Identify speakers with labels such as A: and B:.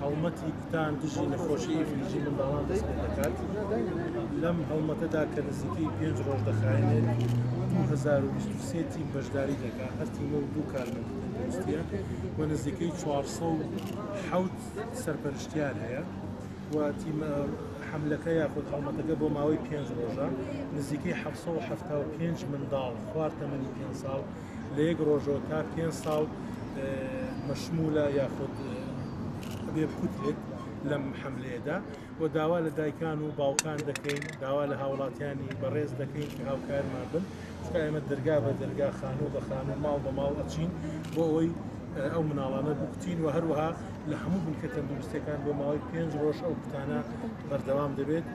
A: هەڵمەتی کوتان دژی نەخۆشی ئیفلیجی منداڵان دەست پێ دەکات. لەم هەڵمەتەدا کە نزیکەی 5 ڕۆژ دەخایێنێت 2023 تیم بەشداری دەکات. هەر تیمە و 2 کارمەندی تەندروستیە و نزیکەی 407 سەرپەرشتیار هەیە و تیمە حملەکە یاخود هەڵمەتەکە بۆ ماوەی 5 ڕۆژە نزیکەی 775 منداڵ خوار تەمەنی 5 ساڵ لە 1 ڕۆژەوە تا 5 ساڵ مەشمولە یاخود بێ بکوترێت لەم حملەیەدا و داوا لە دایکان و باوکان دەکەین، داوا لە هاوڵاتیانی بەڕێز دەکەین کە هاوکارمان بن، چکە ئێمە دەرگا بە دەرگا خانوو بە خانوو ماڵ بە ماڵ ئەچین بۆ ئەوەی ئەو مناڵانە بکوتین و هەروەها لە هەموو بنکە تەندروستیەکان بۆ ماوەی 5 ڕۆژ ئەو کوتانە بەردەوام دەبێت.